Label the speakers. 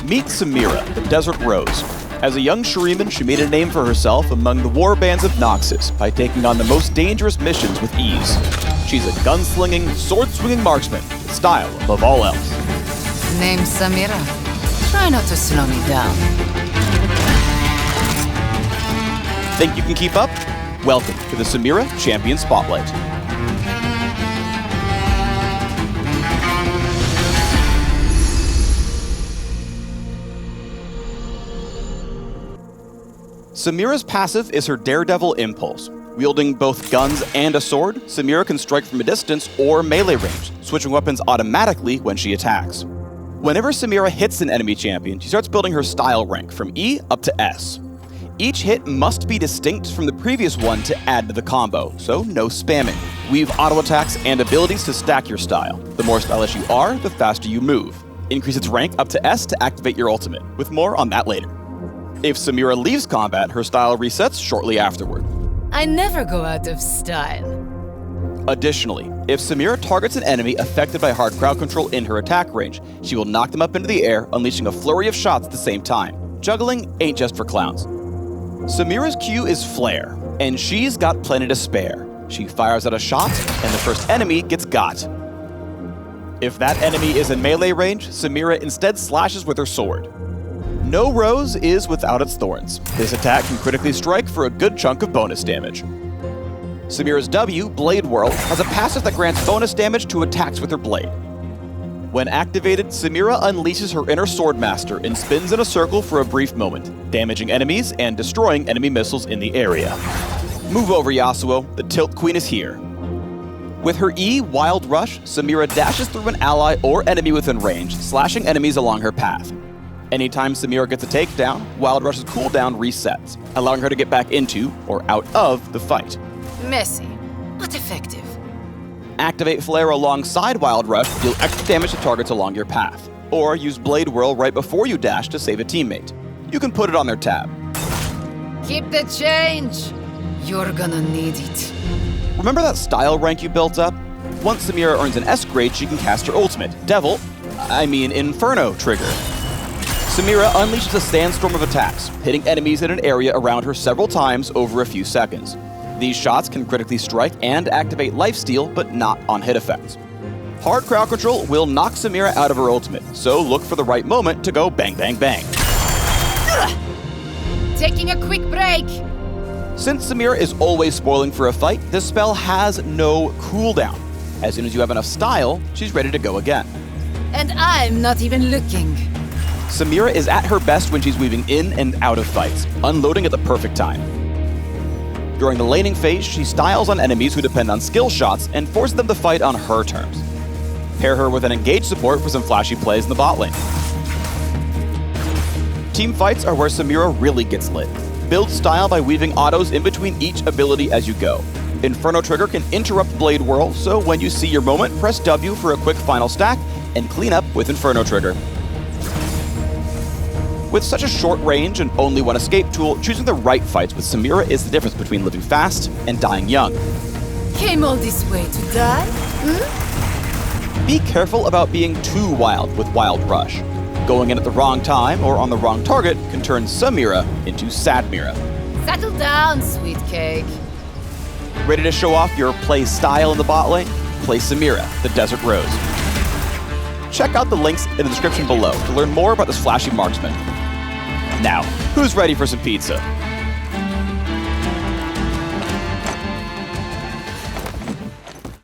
Speaker 1: Meet Samira, the Desert Rose. As a young Shuriman, she made a name for herself among the war bands of Noxus by taking on the most dangerous missions with ease. She's a gunslinging, sword-swinging marksman, with style above all else.
Speaker 2: Name's Samira. Try not to slow me down.
Speaker 1: Think you can keep up? Welcome to the Samira Champion Spotlight. Samira's passive is her Daredevil Impulse. Wielding both guns and a sword, Samira can strike from a distance or melee range, switching weapons automatically when she attacks. Whenever Samira hits an enemy champion, she starts building her style rank from E up to S. Each hit must be distinct from the previous one to add to the combo, so no spamming. Weave auto attacks and abilities to stack your style. The more stylish you are, the faster you move. Increase its rank up to S to activate your ultimate, with more on that later. If Samira leaves combat, her style resets shortly afterward.
Speaker 2: I never go out of style.
Speaker 1: Additionally, if Samira targets an enemy affected by hard crowd control in her attack range, she will knock them up into the air, unleashing a flurry of shots at the same time. Juggling ain't just for clowns. Samira's Q is Flare, and she's got plenty to spare. She fires out a shot, and the first enemy gets got. If that enemy is in melee range, Samira instead slashes with her sword. No rose is without its thorns. This attack can critically strike for a good chunk of bonus damage. Samira's W, Blade Whirl, has a passive that grants bonus damage to attacks with her blade. When activated, Samira unleashes her inner Swordmaster and spins in a circle for a brief moment, damaging enemies and destroying enemy missiles in the area. Move over, Yasuo, the Tilt Queen is here. With her E, Wild Rush, Samira dashes through an ally or enemy within range, slashing enemies along her path. Anytime Samira gets a takedown, Wild Rush's cooldown resets, allowing her to get back into, or out of, the fight.
Speaker 2: Messy, but effective.
Speaker 1: Activate Flare alongside Wild Rush to deal extra damage to targets along your path, or use Blade Whirl right before you dash to save a teammate. You can put it on their tab.
Speaker 2: Keep the change. You're gonna need it.
Speaker 1: Remember that style rank you built up? Once Samira earns an S grade, she can cast her ultimate, Inferno trigger. Samira unleashes a sandstorm of attacks, hitting enemies in an area around her several times over a few seconds. These shots can critically strike and activate lifesteal, but not on hit effects. Hard crowd control will knock Samira out of her ultimate, so look for the right moment to go bang bang bang.
Speaker 2: Taking a quick break.
Speaker 1: Since Samira is always spoiling for a fight, this spell has no cooldown. As soon as you have enough style, she's ready to go again.
Speaker 2: And I'm not even looking.
Speaker 1: Samira is at her best when she's weaving in and out of fights, unloading at the perfect time. During the laning phase, she styles on enemies who depend on skill shots and forces them to fight on her terms. Pair her with an engaged support for some flashy plays in the bot lane. Team fights are where Samira really gets lit. Build style by weaving autos in between each ability as you go. Inferno trigger can interrupt Blade Whirl, so when you see your moment, press W for a quick final stack and clean up with Inferno trigger. With such a short range and only one escape tool, choosing the right fights with Samira is the difference between living fast and dying young.
Speaker 2: Came all this way to die?
Speaker 1: Be careful about being too wild with Wild Rush. Going in at the wrong time or on the wrong target can turn Samira into Sadmira.
Speaker 2: Settle down, sweet cake.
Speaker 1: Ready to show off your play style in the bot lane? Play Samira, the Desert Rose. Check out the links in the description below to learn more about this flashy marksman. Now, who's ready for some pizza?